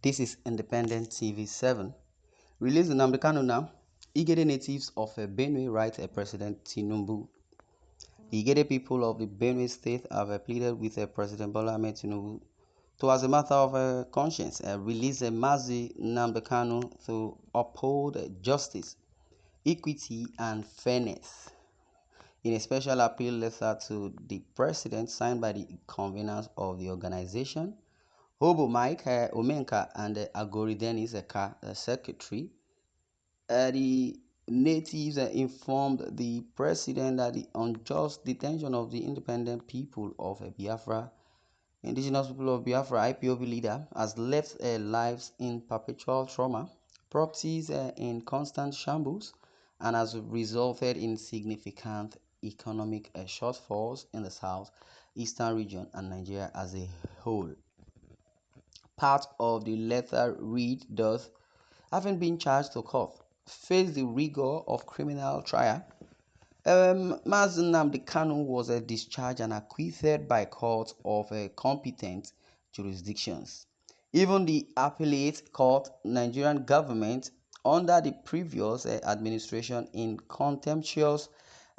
This is Independent TV 7. Released Nnamdi Kanu now. Igede natives of Benue write President TINUBU. The Igede people of the Benue state have pleaded with President Bola Ahmed TINUBU to, as a matter of conscience, release Mazi Nnamdi Kanu to uphold justice, equity, and fairness. In a special appeal letter to the president signed by the conveners of the organization, Hobo Mike Omenka and Agori Dennis secretary, the natives informed the president that the unjust detention of the independent people of Biafra, indigenous people of Biafra, IPOB leader, has left lives in perpetual trauma, properties in constant shambles, and has resulted in significant economic shortfalls in the south-eastern region and Nigeria as a whole. Part of the letter read thus: having been charged to court, face the rigor of criminal trial. Mazi Nnamdi Kanu was discharged and acquitted by courts of competent jurisdictions. Even the appellate court, Nigerian government, under the previous administration, in contemptuous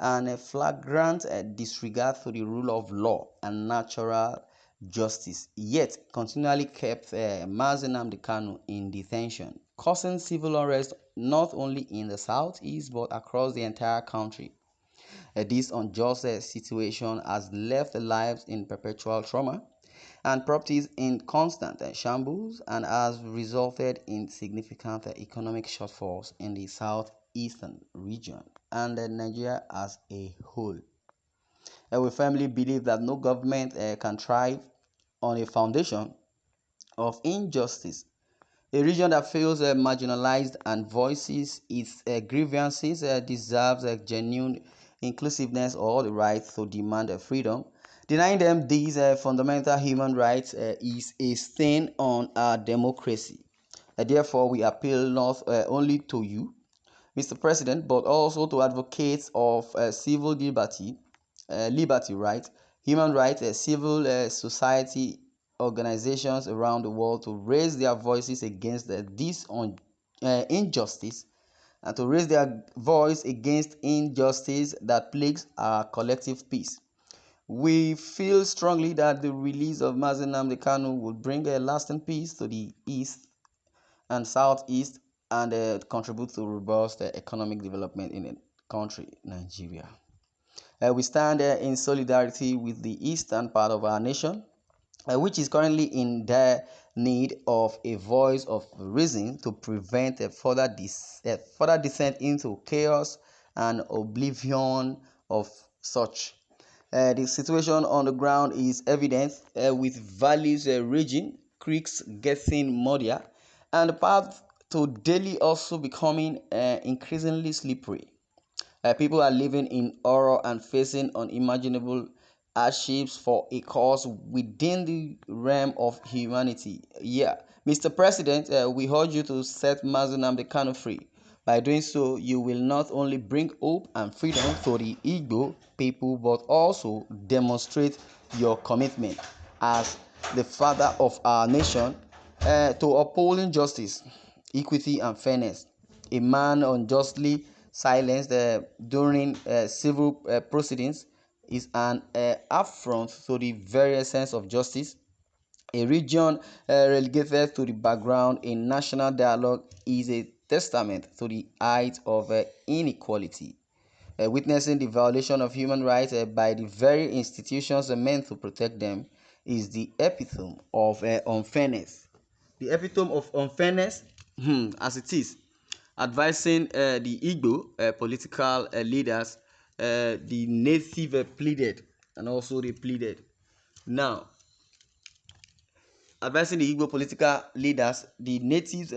and flagrant disregard for the rule of law and natural justice, yet continually kept Mazi Nnamdi Kanu in detention, causing civil unrest not only in the southeast but across the entire country. This unjust situation has left lives in perpetual trauma and properties in constant shambles and has resulted in significant economic shortfalls in the southeastern region and Nigeria as a whole. We firmly believe that no government can thrive on a foundation of injustice. A region that feels marginalized and voices its grievances deserves genuine inclusiveness or the right to demand freedom. Denying them these fundamental human rights is a stain on our democracy. Therefore, we appeal not only to you, Mr. President, but also to advocates of civil liberty, right, human rights, civil society organizations around the world to raise their voices against this injustice and to raise their voice against injustice that plagues our collective peace. We feel strongly that the release of Mazi Nnamdi Kanu will bring a lasting peace to the east and southeast and contribute to robust economic development in the country, Nigeria. We stand in solidarity with the eastern part of our nation, which is currently in dire need of a voice of reason to prevent a further descent into chaos and oblivion of such. The situation on the ground is evident, with valleys raging, creeks getting muddier, and the path to daily also becoming increasingly slippery. People are living in horror and facing unimaginable hardships for a cause within the realm of humanity. Yeah, Mr. President, we urge you to set Mazi Nnamdi Kanu free. By doing so, you will not only bring hope and freedom to the Igbo people, but also demonstrate your commitment as the father of our nation to upholding justice, equity, and fairness. A man unjustly silenced during civil proceedings is an affront to the very essence of justice. A region relegated to the background in national dialogue is a testament to the height of inequality. Witnessing the violation of human rights by the very institutions meant to protect them is the epitome of unfairness. The epitome of unfairness, as it is, advising the Igbo political leaders, the native pleaded, and also they pleaded. Now, advising the Igbo political leaders, the natives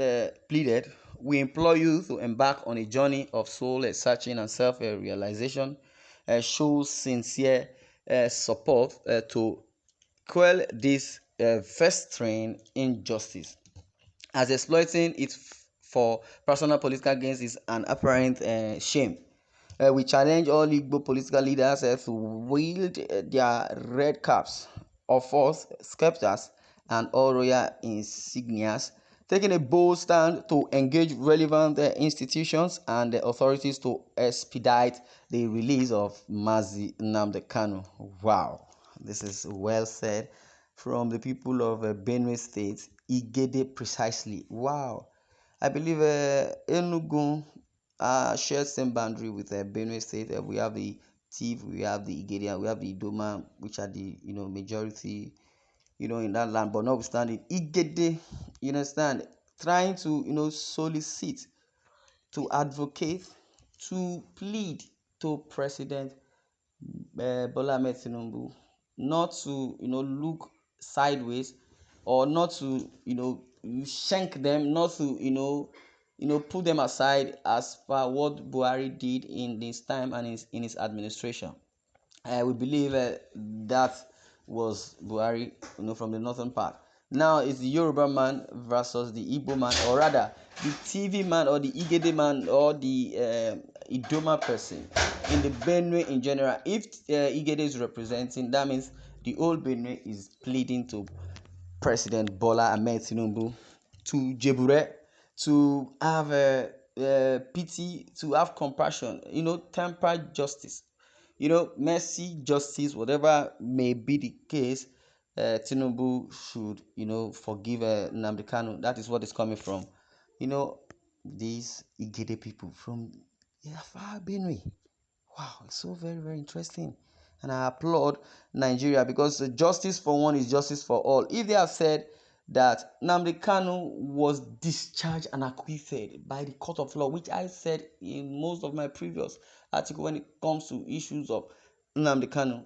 pleaded, we implore you to embark on a journey of soul searching and self-realization, show sincere support to quell this festering injustice, as exploiting it for personal political gains is an apparent shame. We challenge all Igbo political leaders to wield their red caps, of force, scepters, and all royal insignias taking a bold stand to engage relevant institutions and authorities to expedite the release of Mazi Nnamdi Kanu. Wow, this is well said from the people of Benue State, Igede precisely. Wow, I believe Enugu shares same boundary with Benue State. We have the Tiv, we have the Igede, and we have the Idoma, which are the majority in that land. But notwithstanding, Igede, you understand, trying to solicit, to advocate, to plead to President Bola Ahmed Tinubu not to look sideways, or not to shank them, not to put them aside as per what Buhari did in his time and in his administration. We believe that was Buhari, from the northern part. Now it's the Yoruba man versus the Igbo man, or rather, the TV man or the Igede man or the Idoma person in the Benue in general. If Igede is representing, that means the old Benue is pleading to President Bola Ahmed Tinubu to Jebure, to have pity, to have compassion, tempered justice, mercy, justice, whatever may be the case. Tinubu should, forgive Nnamdi Kanu. That is what is coming from, these Igede people from far Benue. Wow, it's so very, very interesting. And I applaud Nigeria, because justice for one is justice for all. If they have said that Nnamdi Kanu was discharged and acquitted by the court of law, which I said in most of my previous articles when it comes to issues of Nnamdi Kanu,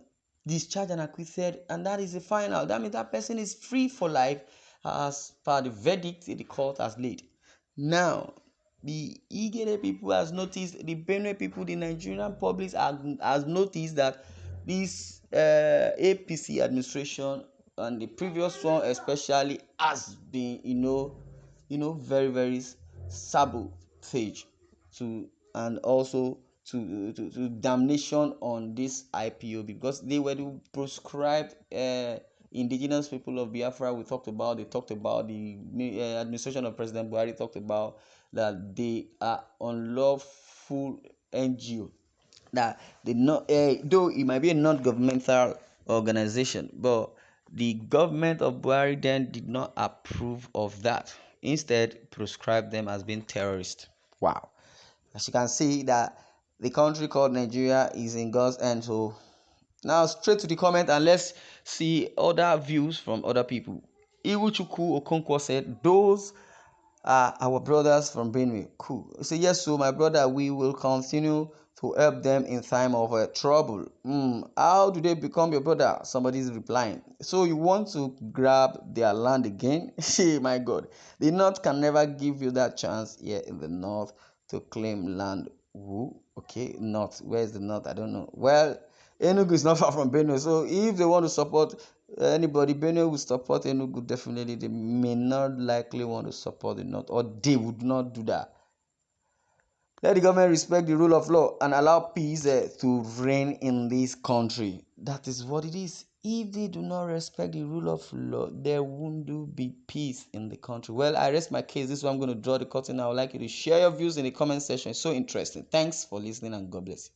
discharged and acquitted, and that is the final. That means that person is free for life as per the verdict the court has laid. Now, the Igede people has noticed, the Benue people, the Nigerian public has noticed that this APC administration and the previous one especially has been, very, very sabotage to, and also to damnation on this IPOB, because they were the proscribed indigenous people of Biafra. They talked about the administration of President Buhari, talked about that they are unlawful NGO, that they not though it might be a non-governmental organization, but the government of Buhari then did not approve of that, instead proscribed them as being terrorists. Wow, as you can see that the country called Nigeria is in God's hand. So now straight to the comment, and let's see other views from other people. Iwuchukwu Okonkwo said, those are our brothers from Benue. Cool. He said, yes, so my brother, we will continue to help them in time of trouble. How do they become your brother? Somebody is replying. So you want to grab their land again? Hey, my God. The North can never give you that chance here in the North to claim land. Who? Okay, North. Where is the North? I don't know. Well, Enugu is not far from Benue, so if they want to support anybody, Benue will support Enugu definitely. They may not likely want to support the North, or they would not do that. Let the government respect the rule of law and allow peace to reign in this country. That is what it is. If they do not respect the rule of law, there won't be peace in the country. Well, I rest my case. This is where I'm going to draw the curtain. I would like you to share your views in the comment section. It's so interesting. Thanks for listening, and God bless you.